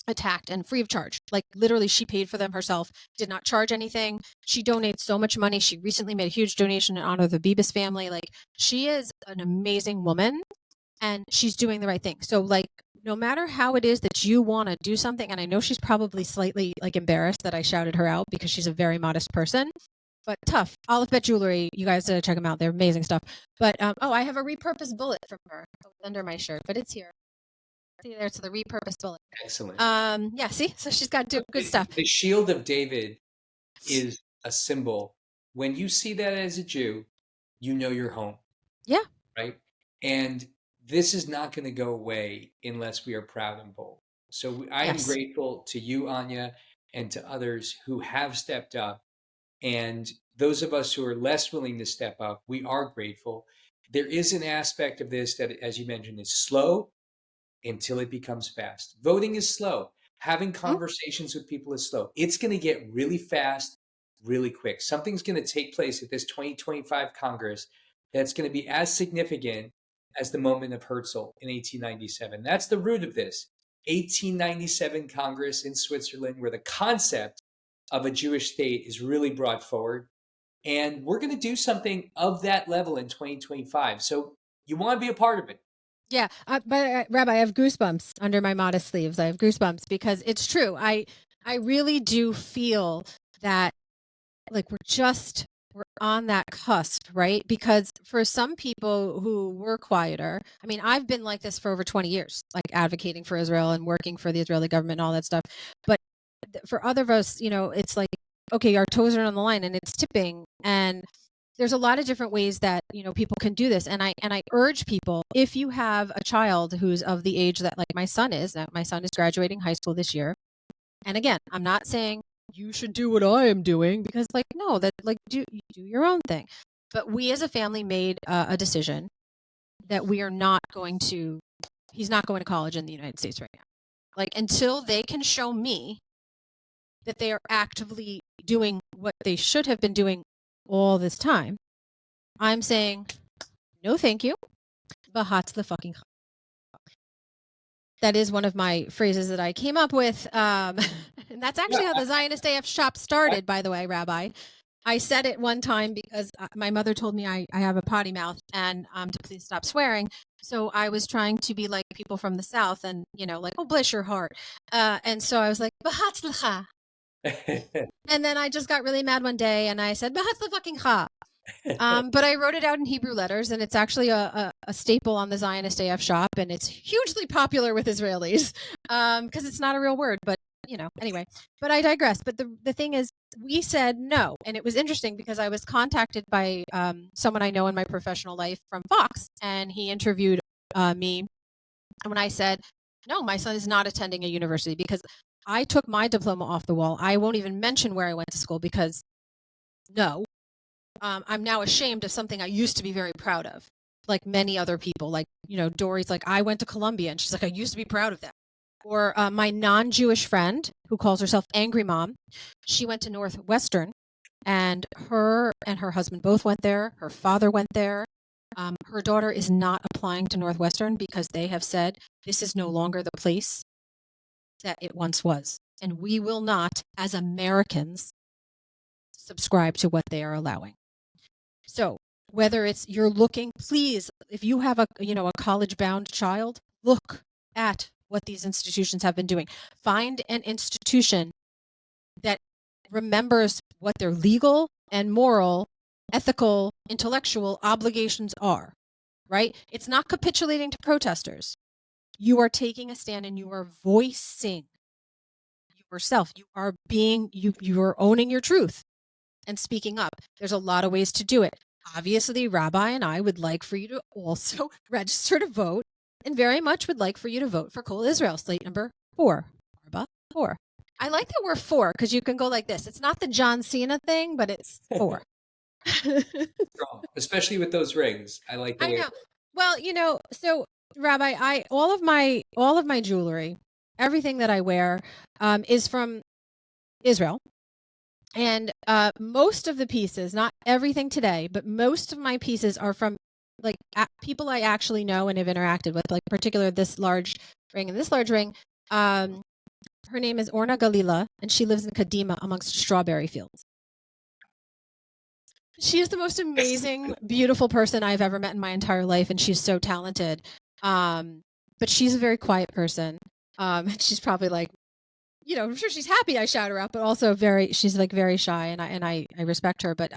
attacked, and free of charge. Like literally, she paid for them herself, did not charge anything. She donates so much money. She recently made a huge donation in honor of the Bibas family. Like, she is an amazing woman, and she's doing the right thing. So like, no matter how it is that you want to do something, and I know she's probably slightly like embarrassed that I shouted her out because she's a very modest person, but tough. Aleph Bet Jewelry, you guys check them out. They're amazing stuff. But I have a repurposed bullet from her under my shirt, but it's here. See there, it's the repurposed bullet. Excellent. Yeah, see? So she's got good stuff. The shield of David is a symbol. When you see that as a Jew, you know you're home. Yeah. Right? And this is not going to go away unless we are proud and bold. So I am grateful to you, Anya, and to others who have stepped up. And those of us who are less willing to step up, we are grateful. There is an aspect of this that, as you mentioned, is slow until it becomes fast. Voting is slow. Having conversations with people is slow. It's going to get really fast, really quick. Something's going to take place at this 2025 Congress that's going to be as significant as the moment of Herzl in 1897. That's the root of this. 1897 Congress in Switzerland, where the concept of a Jewish state is really brought forward. And we're going to do something of that level in 2025. So you want to be a part of it. Yeah, but Rabbi, I have goosebumps under my modest sleeves. I have goosebumps because it's true. I really do feel that like we're on that cusp, right? Because for some people who were quieter, I mean, I've been like this for over 20 years, like advocating for Israel and working for the Israeli government and all that stuff. But for other of us, it's like, okay, our toes are on the line and it's tipping. And there's a lot of different ways that, people can do this. And I urge people, if you have a child who's of the age that like my son is graduating high school this year. And again, I'm not saying you should do what I am doing because like, no, that like do your own thing. But we as a family made a decision that we are not going to, he's not going to college in the United States right now. Like until they can show me that they are actively doing what they should have been doing all this time, I'm saying, no, thank you. Bahat's the fucking. That is one of my phrases that I came up with. And that's actually how the Zionist AF Shop started, by the way, Rabbi. I said it one time because my mother told me I have a potty mouth and to please stop swearing. So I was trying to be like people from the South and, like, oh, bless your heart. And so I was like, Bahatzlacha. And then I just got really mad one day and I said, Bahatzla fucking cha. But I wrote it out in Hebrew letters, and it's actually a staple on the Zionist AF Shop, and it's hugely popular with Israelis because it's not a real word. But anyway. But I digress. But the thing is, we said no, and it was interesting because I was contacted by someone I know in my professional life from Fox, and he interviewed me. And when I said, no, my son is not attending a university because I took my diploma off the wall. I won't even mention where I went to school because no. I'm now ashamed of something I used to be very proud of, like many other people. Like, Dory's like, I went to Columbia, and she's like, I used to be proud of that. Or my non-Jewish friend who calls herself Angry Mom, she went to Northwestern, and her husband both went there. Her father went there. Her daughter is not applying to Northwestern because they have said this is no longer the place that it once was. And we will not, as Americans, subscribe to what they are allowing. So whether it's you're looking, please, if you have a college-bound child, look at what these institutions have been doing. Find an institution that remembers what their legal and moral, ethical, intellectual obligations are, right? It's not capitulating to protesters. You are taking a stand and you are voicing yourself. You are you are owning your truth and speaking up. There's a lot of ways to do it. Obviously, Rabbi and I would like for you to also register to vote and very much would like for you to vote for Kol Israel, slate number 4. Arba 4. I like that we're 4 because you can go like this. It's not the John Cena thing, but it's 4. Strong, especially with those rings. I like the way. I know. Well, so Rabbi, all of my jewelry, everything that I wear, is from Israel. And most of the pieces, not everything today, but most of my pieces are from like people I actually know and have interacted with, like particular this large ring and this large ring. Her name is Orna Galila, and she lives in Kadima amongst strawberry fields. She is the most amazing, beautiful person I've ever met in my entire life, and she's so talented. But she's a very quiet person. She's probably like, I'm sure she's happy I shout her out, but also she's like very shy, and I respect her. But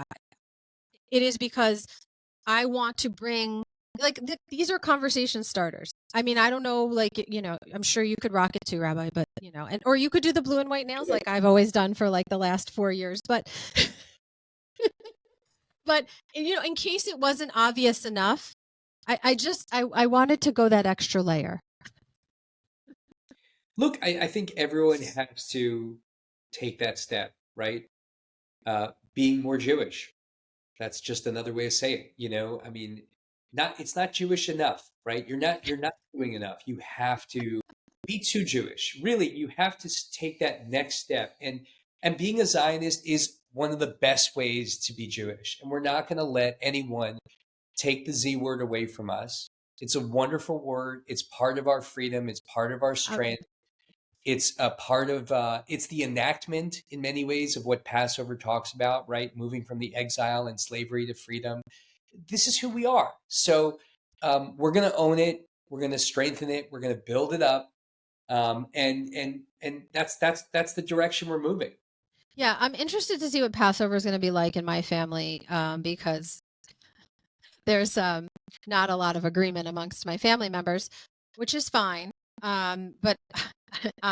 it is because I want to bring like these are conversation starters. I mean, I don't know, like I'm sure you could rock it too, Rabbi, but or you could do the blue and white nails like I've always done for like the last 4 years, but. But in case it wasn't obvious enough, I wanted to go that extra layer. Look, I think everyone has to take that step, right? Being more Jewish. That's just another way of saying it. I mean, it's not Jewish enough, right? You're not doing enough. You have to be too Jewish. Really, you have to take that next step. And being a Zionist is one of the best ways to be Jewish. And we're not going to let anyone take the Z word away from us. It's a wonderful word. It's part of our freedom. It's part of our strength. It's a part of, it's the enactment in many ways of what Passover talks about, right? Moving from the exile and slavery to freedom. This is who we are. So we're going to own it. We're going to strengthen it. We're going to build it up. And that's the direction we're moving. Yeah, I'm interested to see what Passover is going to be like in my family, because there's not a lot of agreement amongst my family members, which is fine. But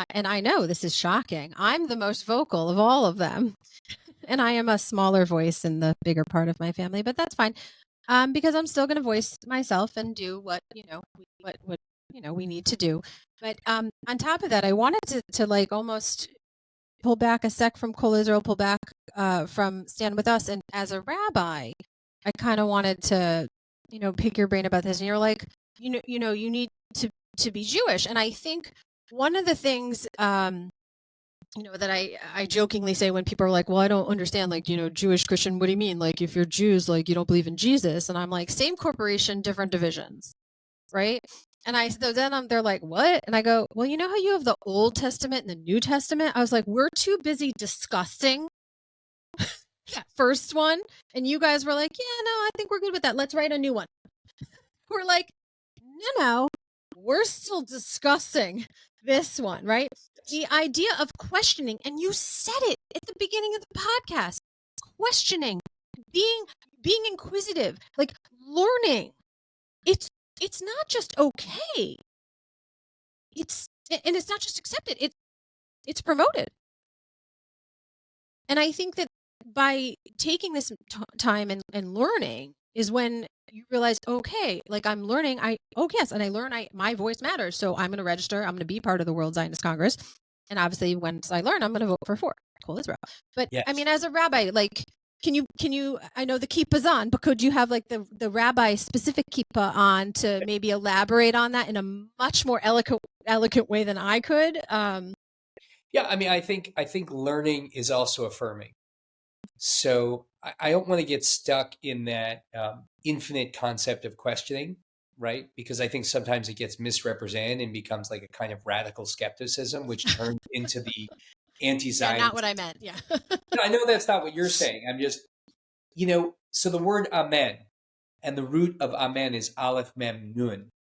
and I know this is shocking. I'm the most vocal of all of them, and I am a smaller voice in the bigger part of my family, but that's fine. Because I'm still going to voice myself and do what we need to do. But on top of that, I wanted to like almost pull back a sec from Kol Israel, pull back from Stand With Us, and as a rabbi, I kind of wanted to pick your brain about this. And you're like, you need to be Jewish, and I think one of the things that I jokingly say when people are like, well, I don't understand, like, Jewish Christian, what do you mean? Like, if you're Jews, like, you don't believe in Jesus. And I'm like, same corporation, different divisions, right? And they're like, what? And I go, well, you know how you have the Old Testament and the New Testament? I was like, we're too busy discussing that first one. And you guys were like, yeah, no, I think we're good with that. Let's write a new one. We're like, no, we're still discussing this one, right? The idea of questioning, and you said it at the beginning of the podcast, questioning, being inquisitive, like learning. It's not just okay. It's not just accepted. It's promoted. And I think that by taking this time and learning is when you realize, okay, like I'm learning. Yes, and I learn. My voice matters. So I'm going to register. I'm going to be part of the World Zionist Congress. And obviously, once I learn, I'm going to vote for Kol Israel. But Yes. I mean, as a rabbi, like, can you? I know the kippah's on, but could you have like the rabbi specific kippah on to maybe elaborate on that in a much more eloquent way than I could? Yeah, I mean, I think learning is also affirming. So I don't want to get stuck in that infinite concept of questioning, right? Because I think sometimes it gets misrepresented and becomes like a kind of radical skepticism, which turns into the anti-Zionist. Yeah, not what I meant. Yeah. No, I know that's not what you're saying. I'm just, so the word amen and the root of amen is aleph mem nun.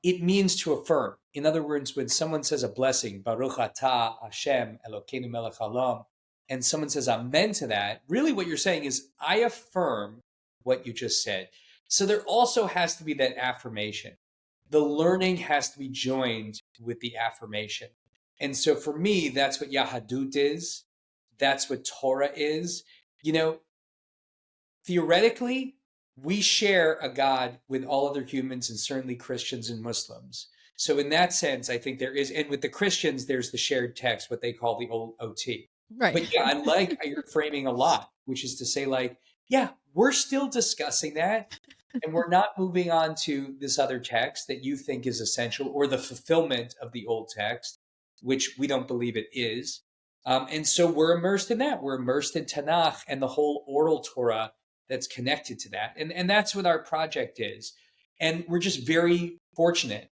It means to affirm. In other words, when someone says a blessing, Baruch atah Hashem Elokeinu melech haolam, and someone says amen to that, really what you're saying is, I affirm what you just said. So there also has to be that affirmation. The learning has to be joined with the affirmation. And so for me, that's what Yahadut is. That's what Torah is. Theoretically, we share a God with all other humans and certainly Christians and Muslims. So in that sense, I think there is, and with the Christians, there's the shared text, what they call the old OT. Right. But yeah, I like how you're framing a lot, which is to say, like, yeah, we're still discussing that. And we're not moving on to this other text that you think is essential or the fulfillment of the old text, which we don't believe it is. And so we're immersed in that. We're immersed in Tanakh and the whole oral Torah that's connected to that. And that's what our project is. And we're just very fortunate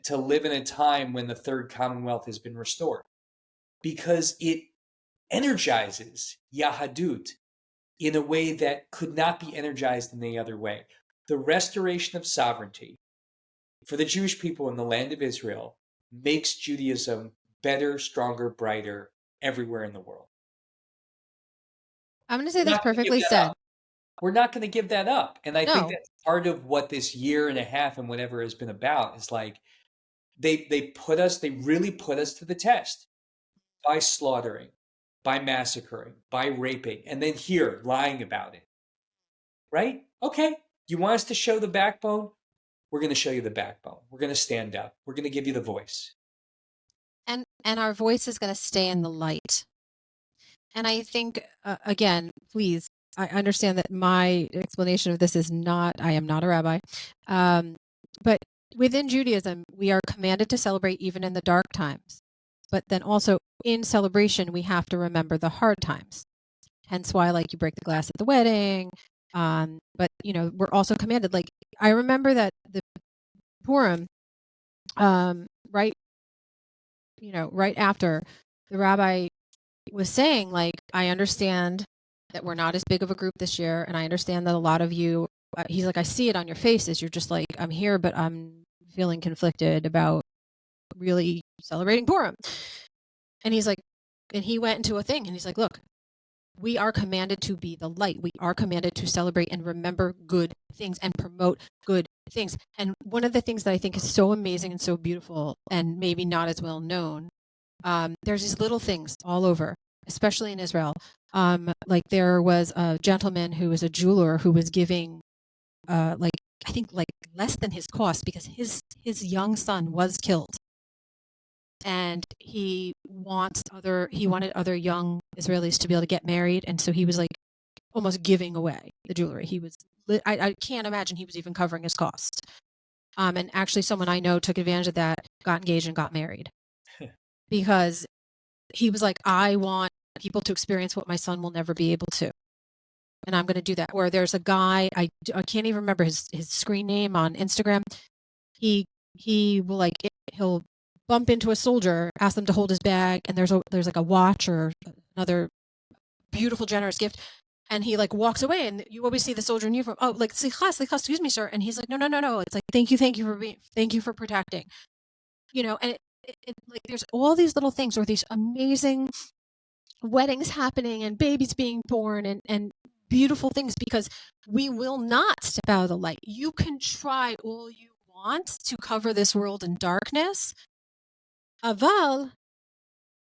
to live in a time when the Third Commonwealth has been restored, because it energizes Yahadut in a way that could not be energized in any other way. The restoration of sovereignty for the Jewish people in the land of Israel makes Judaism better, stronger, brighter everywhere in the world. I'm going to say that's perfectly said. We're not going to give that up. And I think that's part of what this year and a half and whatever has been about, is like they really put us to the test by slaughtering, by massacring, by raping, and then here lying about it. Right? Okay. You want us to show the backbone? We're going to show you the backbone. We're going to stand up. We're going to give you the voice. And our voice is going to stay in the light. And I think, again, please, I understand that my explanation of this is I am not a rabbi. But within Judaism, we are commanded to celebrate even in the dark times. But then also in celebration, we have to remember the hard times. Hence why, like, you break the glass at the wedding. But, we're also commanded, like, I remember that the Purim, right after the rabbi was saying, like, I understand that we're not as big of a group this year, and I understand that a lot of you he's like, I see it on your faces. You're just like, I'm here, but I'm feeling conflicted about really celebrating Purim. And he's like, and he went into a thing and he's like, look, we are commanded to be the light. We are commanded to celebrate and remember good things and promote good things. And one of the things that I think is so amazing and so beautiful and maybe not as well known, there's these little things all over, especially in Israel. Like there was a gentleman who was a jeweler who was giving like I think like less than his cost because his young son was killed. And he wanted other young Israelis to be able to get married, and so he was like almost giving away the jewelry. He was I can't imagine he was even covering his cost. And actually, someone I know took advantage of that, got engaged, and got married because he was like, I want people to experience what my son will never be able to, and I'm going to do that. Where there's a guy I can't even remember his screen name on Instagram. He will like he'll bump into a soldier, ask them to hold his bag, and there's like a watch or another beautiful, generous gift, and he like walks away, and you always see the soldier in uniform. Oh, like slicha, excuse me, sir, and he's like, no. It's like thank you for protecting, and it like there's all these little things or these amazing weddings happening and babies being born and beautiful things because we will not step out of the light. You can try all you want to cover this world in darkness. Aval,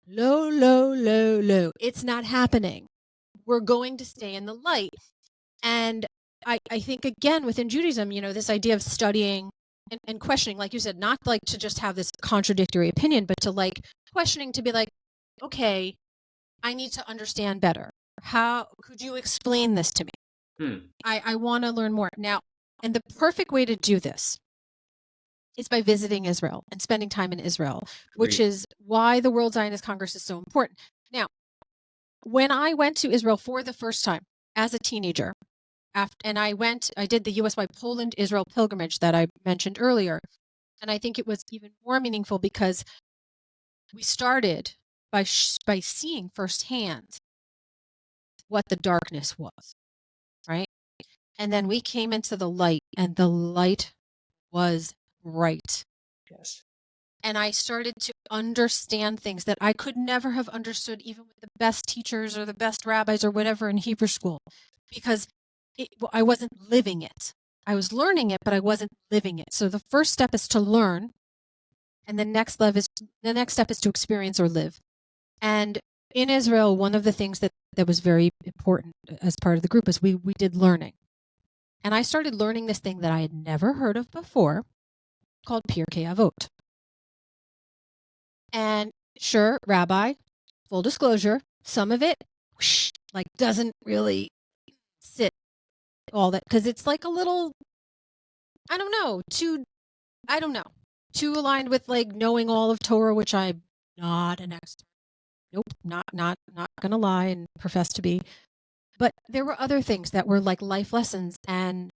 low. It's not happening. We're going to stay in the light. And I think, again, within Judaism, this idea of studying and questioning, like you said, not like to just have this contradictory opinion, but to like questioning to be like, okay, I need to understand better. How could you explain this to me? I want to learn more. Now, and the perfect way to do this is by visiting Israel and spending time in Israel, which is why the World Zionist Congress is so important. Now, when I went to Israel for the first time as a teenager, and I did the US-wide Poland-Israel pilgrimage that I mentioned earlier, and I think it was even more meaningful because we started by seeing firsthand what the darkness was, right? And then we came into the light, and the light was bright. Yes. And I started to understand things that I could never have understood even with the best teachers or the best rabbis or whatever in Hebrew school, because I wasn't living it. I was learning it, but I wasn't living it. So the first step is to learn, and the next step is to experience or live. And in Israel, one of the things that was very important as part of the group is we did learning. And I started learning this thing that I had never heard of before called Pirkei Avot. And sure, Rabbi, full disclosure, some of it like doesn't really sit all that because it's like a little, too aligned with like knowing all of Torah, which I'm not an expert. Nope, not gonna lie and profess to be. But there were other things that were like life lessons and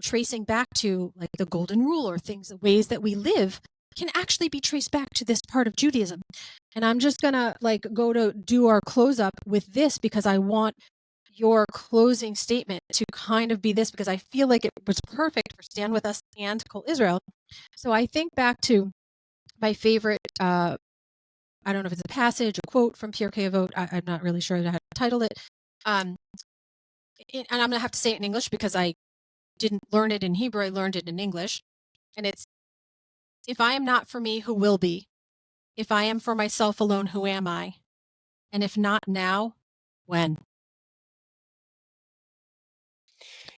tracing back to like the golden rule or things, the ways that we live can actually be traced back to this part of Judaism. And I'm just gonna like go to do our close up with this because I want your closing statement to kind of be this because I feel like it was perfect for Stand With Us and Kol Israel. So I think back to my favorite, I don't know if it's a passage, a quote from Pirkei Avot. I'm not really sure how to title it. And I'm going to have to say it in English because I didn't learn it in Hebrew. I learned it in English. And it's, if I am not for me, who will be? If I am for myself alone, who am I? And if not now, when?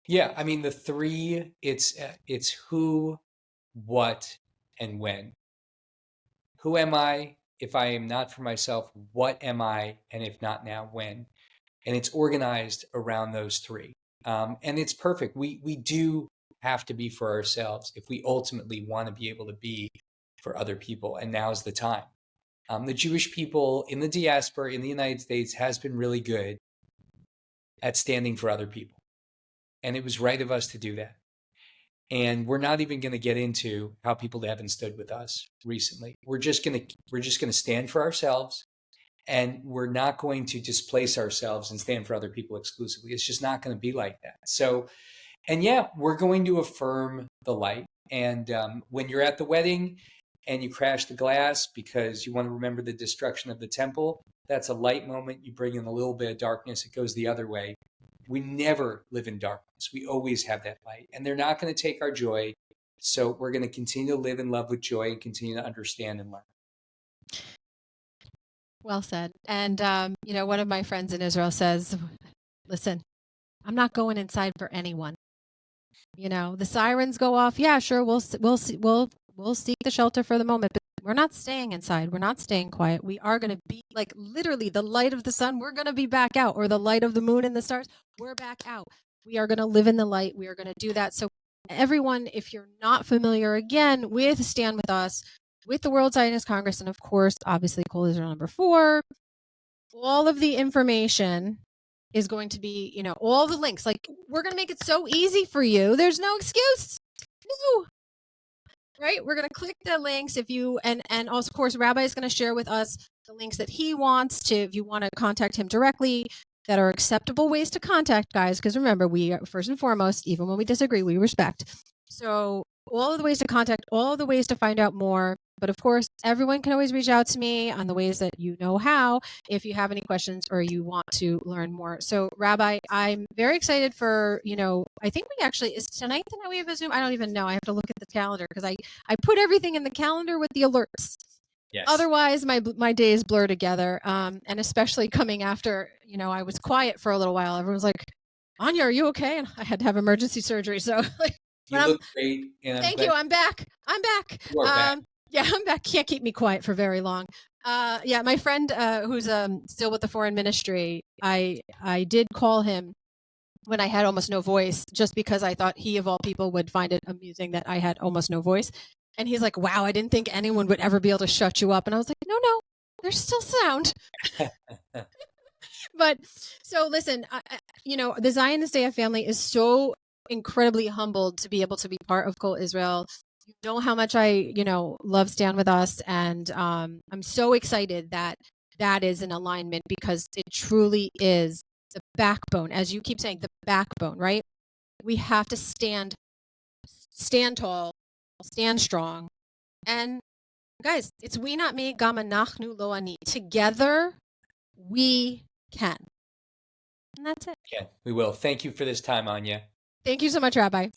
Yeah, I mean the three. It's who, what, and when. Who am I? If I am not for myself, what am I? And if not now, when? And it's organized around those three. And it's perfect. We do have to be for ourselves if we ultimately want to be able to be for other people. And now's the time. The Jewish people in the diaspora in the United States has been really good at standing for other people. And it was right of us to do that. And we're not even going to get into how people haven't stood with us recently. We're just going to stand for ourselves, and we're not going to displace ourselves and stand for other people exclusively. It's just not going to be like that. So And yeah, we're going to affirm the light. And when you're at the wedding and you crash the glass because you want to remember the destruction of the temple, that's a light moment. You bring in a little bit of darkness, it goes the other way. We never live in darkness. We always have that light. And they're not going to take our joy. So we're going to continue to live in love with joy and continue to understand and learn. Well said. And, one of my friends in Israel says, listen, I'm not going inside for anyone. The sirens go off. Yeah, sure. We'll seek the shelter for the moment, but we're not staying inside. We're not staying quiet. We are going to be like literally the light of the sun. We're going to be back out, or the light of the moon and the stars. We're back out. We are going to live in the light. We are going to do that. So everyone, if you're not familiar again with Stand With Us, with the World Zionist Congress, and of course, obviously Kol Israel number 4, all of the information is going to be, all the links. Like, we're going to make it so easy for you. There's no excuse. No. Right? We're going to click the links and also, of course, Rabbi is going to share with us the links that he wants to, if you want to contact him directly, that are acceptable ways to contact, guys. Because remember, we are, first and foremost, even when we disagree, we respect. So all of the ways to contact, all of the ways to find out more. But of course, everyone can always reach out to me on the ways that you know how, if you have any questions or you want to learn more. So Rabbi, I'm very excited for, I think we actually, is tonight the night we have a Zoom? I don't even know. I have to look at the calendar because I put everything in the calendar with the alerts. Yes. Otherwise, my days blur together. And especially coming after, I was quiet for a little while. Everyone was like, Anya, are you okay? And I had to have emergency surgery. So you look great. And thank you. I'm back. You are back. Yeah, I'm back. Can't keep me quiet for very long. My friend who's still with the foreign ministry, I did call him when I had almost no voice, just because I thought he of all people would find it amusing that I had almost no voice. And he's like, wow, I didn't think anyone would ever be able to shut you up. And I was like, no, there's still sound. But so listen, the Zionist AF family is so incredibly humbled to be able to be part of Kol Israel. You know how much I, love Stand With Us. And I'm so excited that is in alignment, because it truly is the backbone, as you keep saying, the backbone, right? We have to stand tall, stand strong. And guys, it's we, not me, gam anachnu lo ani. Together, we can. And that's it. Yeah, we will. Thank you for this time, Anya. Thank you so much, Rabbi.